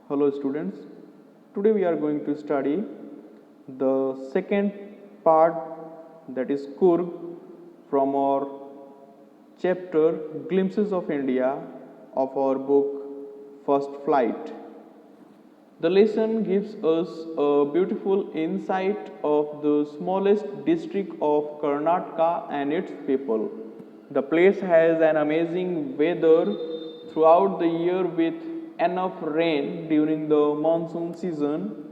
Hello students, today we are going to study the second part, that is Coorg, from our chapter Glimpses of India of our book First Flight. The lesson gives us a beautiful insight of the smallest district of Karnataka and its people. The place has an amazing weather throughout the year with enough rain during the monsoon season.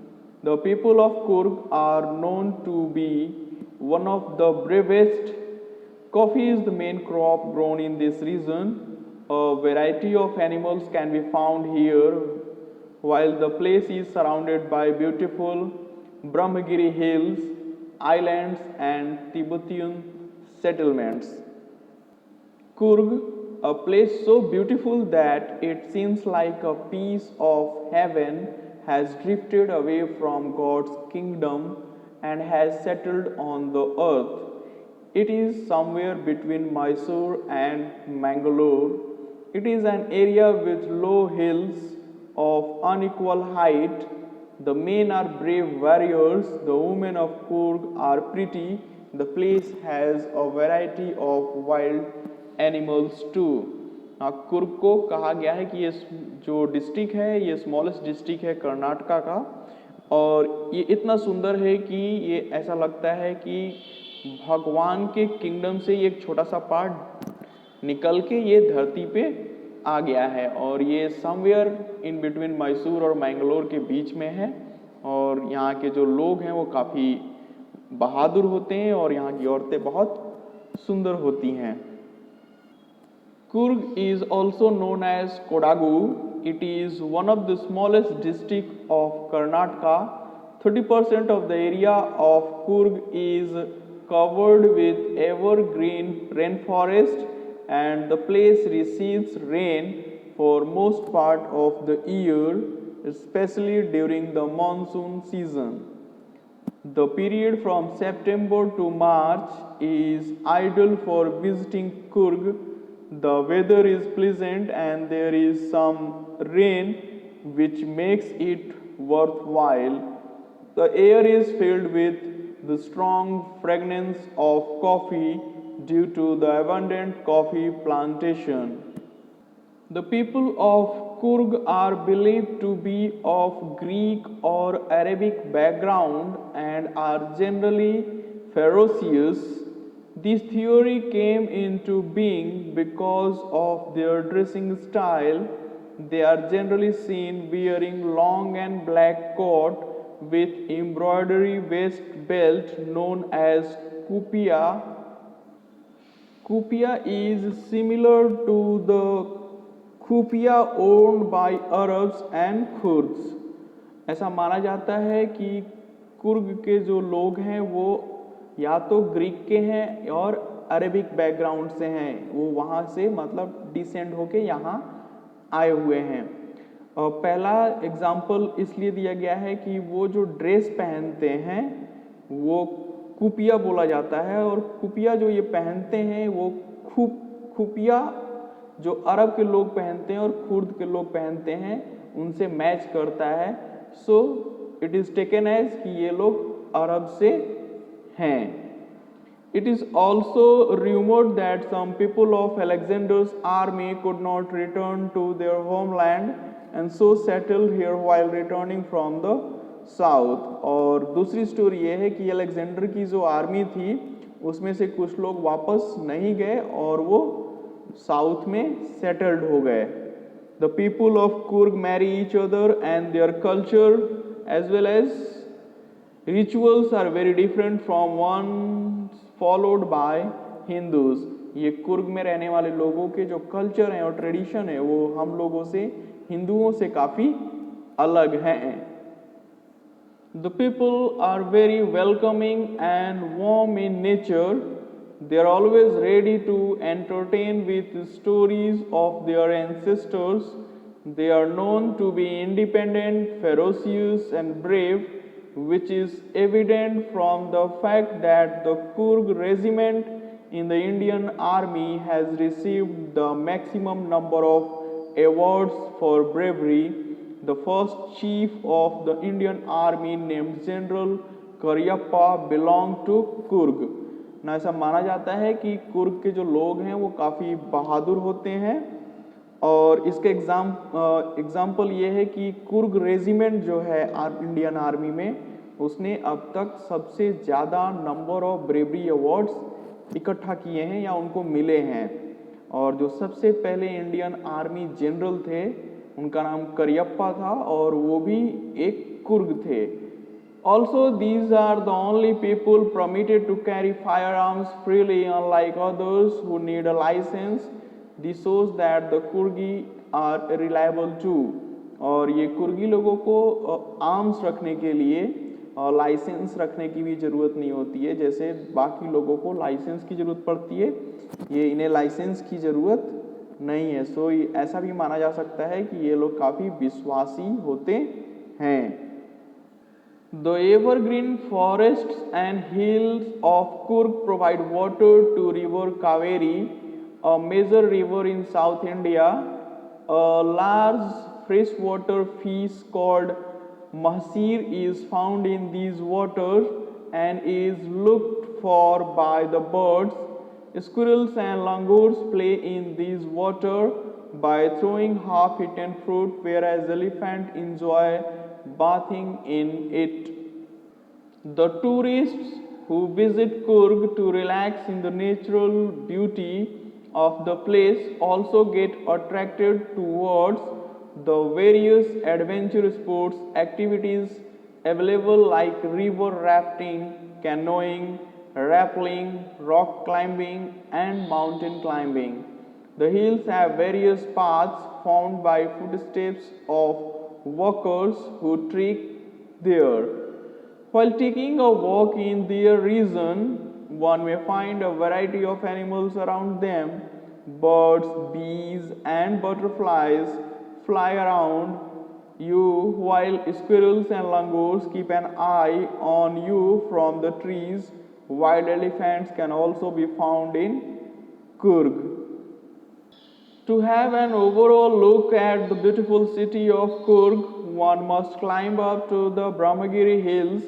The people of Coorg are known to be one of the bravest. Coffee is the main crop grown in this region. A variety of animals can be found here, while the place is surrounded by beautiful Brahmagiri hills, islands, and Tibetan settlements. Coorg, a place so beautiful that it seems like a piece of heaven, has drifted away from God's kingdom and has settled on the earth. It is somewhere between Mysore and Mangalore. It is an area with low hills of unequal height. The men are brave warriors, the women of Coorg are pretty. The place has a variety of wild animals too. Coorg को कहा गया है कि ये जो district है ये smallest district है कर्नाटका का, और ये इतना सुंदर है कि ये ऐसा लगता है कि भगवान के किंगडम से ये एक छोटा सा पार्ट निकल के ये धरती पे आ गया है, और ये समवेयर इन बिटवीन मैसूर और मैंगलोर के बीच में है. और यहाँ के जो लोग हैं वो काफ़ी बहादुर होते हैं और यहाँ की औरतें बहुत सुंदर होती हैं. Coorg is also known as Kodagu. It is one of the smallest districts of Karnataka. 30% of the area of Coorg is covered with evergreen rainforest, and the place receives rain for most part of the year, especially during the monsoon season. The period from September to March is ideal for visiting Coorg. The weather is pleasant and there is some rain, which makes it worthwhile. The air is filled with the strong fragrance of coffee due to the abundant coffee plantation. The people of Coorg are believed to be of Greek or Arabic background and are generally ferocious. This theory came into being because of their dressing style. They are generally seen wearing long and black coat with embroidery waist belt known as kupia. Kupia is similar to the खुफिया owned by Arabs and खुर्द्स. ऐसा माना जाता है कि कुर्ग के जो लोग हैं वो या तो ग्रीक के हैं और अरेबिक बैकग्राउंड से हैं, वो वहाँ से मतलब डिसेंड होके यहाँ आए हुए हैं. पहला एग्जाम्पल इसलिए दिया गया है कि वो जो ड्रेस पहनते हैं वो कुपिया बोला जाता है, और कुपिया जो ये पहनते हैं वो खुपिया जो अरब के लोग पहनते हैं और खुर्द के लोग पहनते हैं उनसे मैच करता है. So it is taken as कि ये लोग अरब से हैं. It is also rumored that some people of Alexander's army could not return to their homeland and so settled here while returning from the south. और दूसरी story ये है कि अलेक्जेंडर की जो आर्मी थी उसमें से कुछ लोग वापस नहीं गए और वो साउथ में सेटल्ड हो गए. The people of Coorg marry each other and their culture as well as rituals are very different from ones followed by Hindus. ये कुर्ग में रहने वाले लोगों के जो कल्चर हैं और ट्रेडिशन है वो हम लोगों से हिंदुओं से काफ़ी अलग हैं. The people are very welcoming and warm in nature. They are always ready to entertain with stories of their ancestors. They are known to be independent, ferocious, and brave, which is evident from the fact that the Coorg regiment in the Indian Army has received the maximum number of awards for bravery. the first chief of the Indian army named General Karyappa belonged to Kurg. ना ऐसा माना जाता है कि कुर्ग के जो लोग हैं वो काफ़ी बहादुर होते हैं और इसके एग्जाम्पल ये है कि कुर्ग रेजिमेंट जो है इंडियन आर्मी में उसने अब तक सबसे ज़्यादा नंबर ऑफ ब्रेवरी अवार्ड्स इकट्ठा किए हैं या उनको मिले हैं और जो सबसे पहले इंडियन आर्मी जनरल थे उनका नाम करियप्पा था और वो भी एक कुर्ग थे. Also, these are the only people permitted to carry firearms freely, unlike others who need a license. This shows that the Kurgi are reliable too. और ये कुर्गी लोगों को आर्म्स रखने के लिए लाइसेंस रखने की भी ज़रूरत नहीं होती है जैसे बाकी लोगों को लाइसेंस की ज़रूरत पड़ती है, ये इन्हें लाइसेंस की ज़रूरत नहीं है. सो ऐसा भी माना जा सकता है कि ये लोग काफ़ी विश्वासी होते हैं. The evergreen forests and hills of Kurg provide water to river Kaveri, a major river in South India. A large freshwater fish called mahseer is found in these waters and is looked for by the birds. Squirrels and langurs play in these water by throwing half-eaten fruit, whereas elephants enjoy bathing in it. The tourists who visit Kurg to relax in the natural beauty of the place also get attracted towards the various adventure sports activities available like river rafting, canoeing, rappelling, rock climbing and mountain climbing. The hills have various paths formed by footsteps of walkers who trek there. While taking a walk in their region, one may find a variety of animals around them. Birds, bees, and butterflies fly around you, while squirrels and langurs keep an eye on you from the trees. Wild elephants can also be found in Kurg. To have an overall look at the beautiful city of Kurg, one must climb up to the Brahmagiri hills.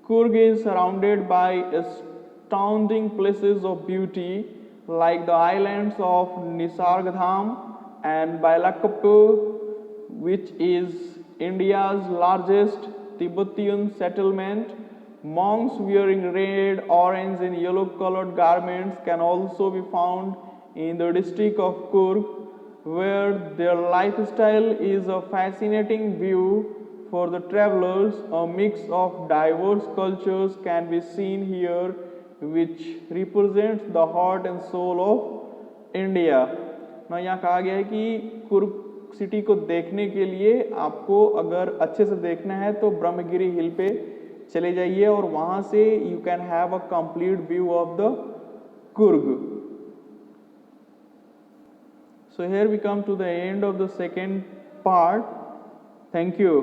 Kurg is surrounded by astounding places of beauty like the islands of Nisargdham and Bailakapur, which is India's largest Tibetan settlement. Monks wearing red, orange and yellow colored garments can also be found in the district of Kurg, where their lifestyle is a fascinating view for the travelers. A mix of diverse cultures can be seen here, which represents the heart and soul of India. ना यहाँ कहा गया है कि Coorg city को देखने के लिए आपको अगर अच्छे से देखना है तो ब्रह्मगिरी हिल पे चले जाइए और वहाँ से you can have a complete view of the Coorg. So here we come to the end of the second part. Thank you.